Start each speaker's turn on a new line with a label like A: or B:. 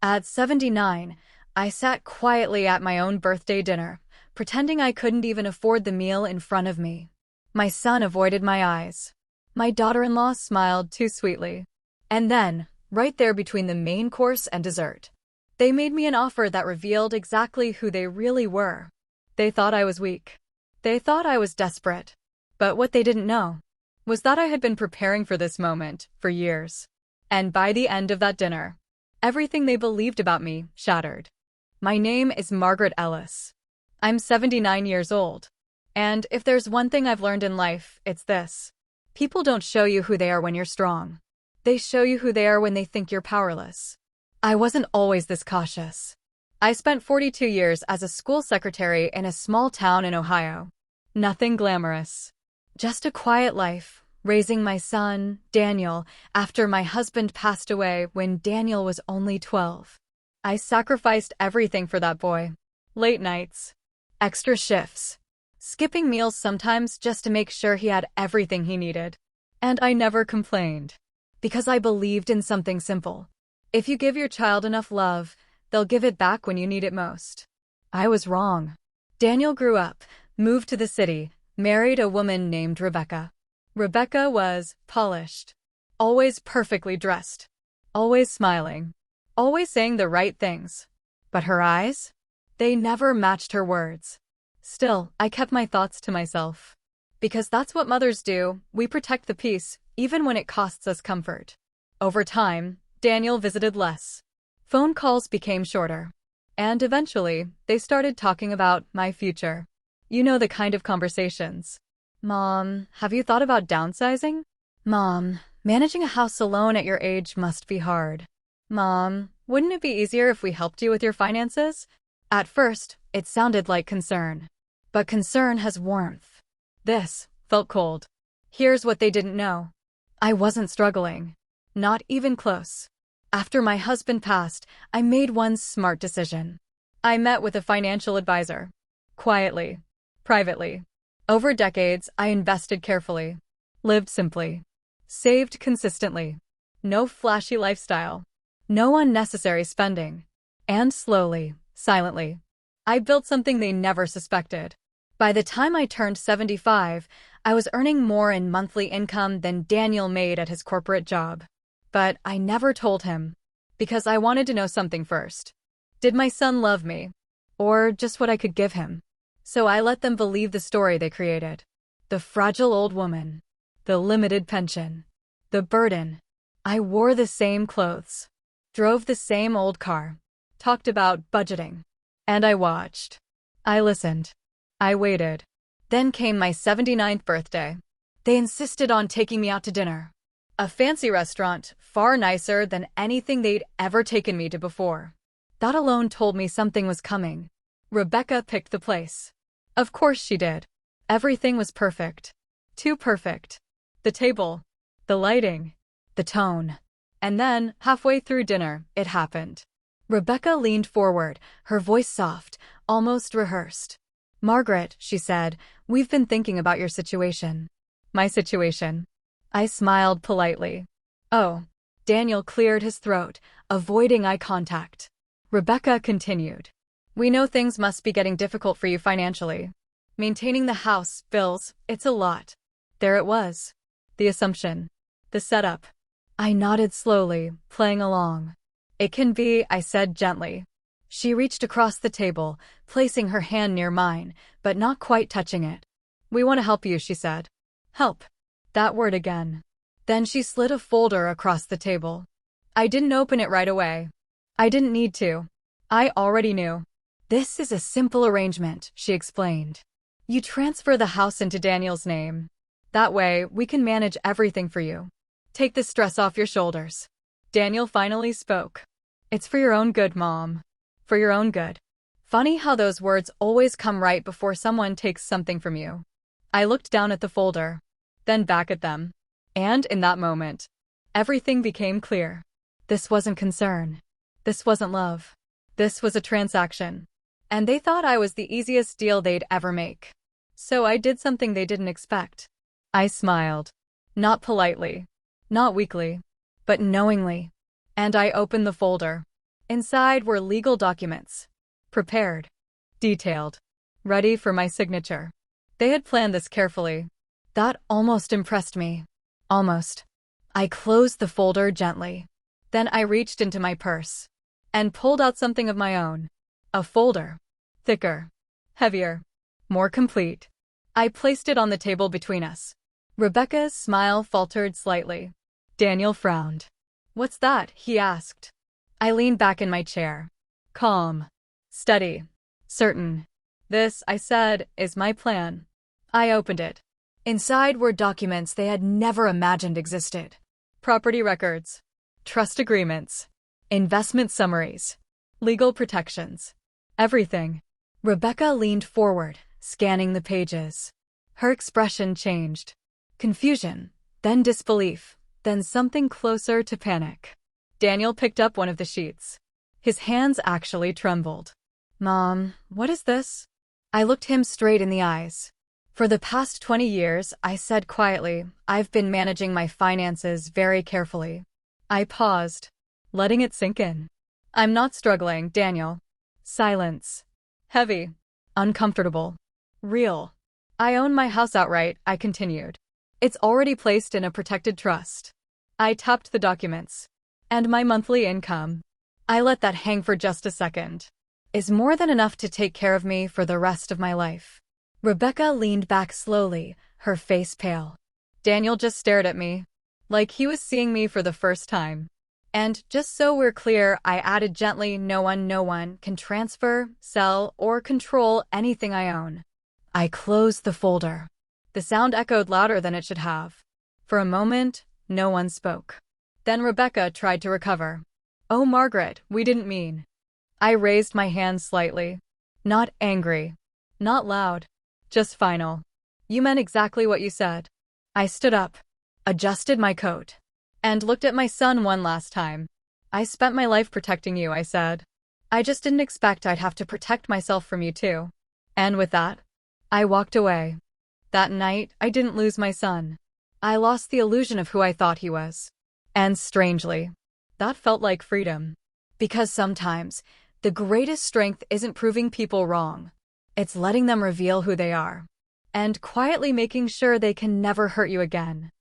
A: At 79, I sat quietly at my own birthday dinner, pretending I couldn't even afford the meal in front of me. My son avoided my eyes. My daughter-in-law smiled too sweetly. And then, right there between the main course and dessert, they made me an offer that revealed exactly who they really were. They thought I was weak. They thought I was desperate. But what they didn't know was that I had been preparing for this moment for years. And by the end of that dinner, everything they believed about me shattered. My name is Margaret Ellis. I'm 79 years old. And if there's one thing I've learned in life, it's this. People don't show you who they are when you're strong. They show you who they are when they think you're powerless. I wasn't always this cautious. I spent 42 years as a school secretary in a small town in Ohio. Nothing glamorous. Just a quiet life, raising my son, Daniel, after my husband passed away when Daniel was only 12. I sacrificed everything for that boy. Late nights, extra shifts, skipping meals sometimes just to make sure he had everything he needed. And I never complained. Because I believed in something simple. If you give your child enough love, they'll give it back when you need it most. I was wrong. Daniel grew up, moved to the city, married a woman named Rebecca. Rebecca was polished, always perfectly dressed, always smiling, always saying the right things. But her eyes? They never matched her words. Still, I kept my thoughts to myself. Because that's what mothers do, we protect the peace, even when it costs us comfort. Over time, Daniel visited less. Phone calls became shorter. And eventually, they started talking about my future. You know the kind of conversations. Mom, have you thought about downsizing? Mom, managing a house alone at your age must be hard. Mom, wouldn't it be easier if we helped you with your finances? At first, it sounded like concern. But concern has warmth. This felt cold. Here's what they didn't know. I wasn't struggling. Not even close. After my husband passed, I made one smart decision. I met with a financial advisor. Quietly. Privately. Over decades, I invested carefully. Lived simply. Saved consistently. No flashy lifestyle. No unnecessary spending. And slowly, silently, I built something they never suspected. By the time I turned 75, I was earning more in monthly income than Daniel made at his corporate job. But I never told him, because I wanted to know something first. Did my son love me? Or just what I could give him? So I let them believe the story they created. The fragile old woman. The limited pension. The burden. I wore the same clothes. Drove the same old car. Talked about budgeting. And I watched. I listened. I waited. Then came my 79th birthday. They insisted on taking me out to dinner. A fancy restaurant, far nicer than anything they'd ever taken me to before. That alone told me something was coming. Rebecca picked the place. Of course she did. Everything was perfect. Too perfect. The table. The lighting. The tone. And then, halfway through dinner, it happened. Rebecca leaned forward, her voice soft, almost rehearsed. Margaret, she said, we've been thinking about your situation. My situation. I smiled politely. Oh. Daniel cleared his throat, avoiding eye contact. Rebecca continued. We know things must be getting difficult for you financially. Maintaining the house, bills, it's a lot. There it was. The assumption. The setup. I nodded slowly, playing along. It can be, I said gently. She reached across the table, placing her hand near mine, but not quite touching it. We want to help you, she said. Help. That word again. Then she slid a folder across the table. I didn't open it right away. I didn't need to. I already knew. This is a simple arrangement, she explained. You transfer the house into Daniel's name. That way, we can manage everything for you. Take the stress off your shoulders. Daniel finally spoke. It's for your own good, Mom. For your own good. Funny how those words always come right before someone takes something from you. I looked down at the folder, then back at them. And in that moment, everything became clear. This wasn't concern. This wasn't love. This was a transaction. And they thought I was the easiest deal they'd ever make. So I did something they didn't expect. I smiled. Not politely. Not weakly. But knowingly. And I opened the folder. Inside were legal documents. Prepared. Detailed. Ready for my signature. They had planned this carefully. That almost impressed me. Almost. I closed the folder gently. Then I reached into my purse and pulled out something of my own. A folder. Thicker. Heavier. More complete. I placed it on the table between us. Rebecca's smile faltered slightly. Daniel frowned. "What's that?" he asked. I leaned back in my chair. Calm. Steady. Certain. "This," I said, "is my plan." I opened it. Inside were documents they had never imagined existed. Property records. Trust agreements. Investment summaries. Legal protections. Everything. Rebecca leaned forward, scanning the pages. Her expression changed. Confusion, then disbelief, then something closer to panic. Daniel picked up one of the sheets. His hands actually trembled. "Mom, what is this?" I looked him straight in the eyes. "For the past 20 years, I said quietly, I've been managing my finances very carefully." I paused, letting it sink in. "I'm not struggling, Daniel." Silence. Heavy. Uncomfortable. Real. "I own my house outright," I continued. "It's already placed in a protected trust." I tapped the documents. "And my monthly income," I let that hang for just a second, "is more than enough to take care of me for the rest of my life." Rebecca leaned back slowly, her face pale. Daniel just stared at me, like he was seeing me for the first time. "And just so we're clear," I added gently, no one can transfer, sell, or control anything I own." I closed the folder. The sound echoed louder than it should have. For a moment, no one spoke. Then Rebecca tried to recover. "Oh, Margaret, we didn't mean." I raised my hand slightly. Not angry. Not loud. Just final. "You meant exactly what you said." I stood up, adjusted my coat, and looked at my son one last time. "I spent my life protecting you," I said. "I just didn't expect I'd have to protect myself from you too." And with that, I walked away. That night, I didn't lose my son. I lost the illusion of who I thought he was. And strangely, that felt like freedom. Because sometimes, the greatest strength isn't proving people wrong. It's letting them reveal who they are. And quietly making sure they can never hurt you again.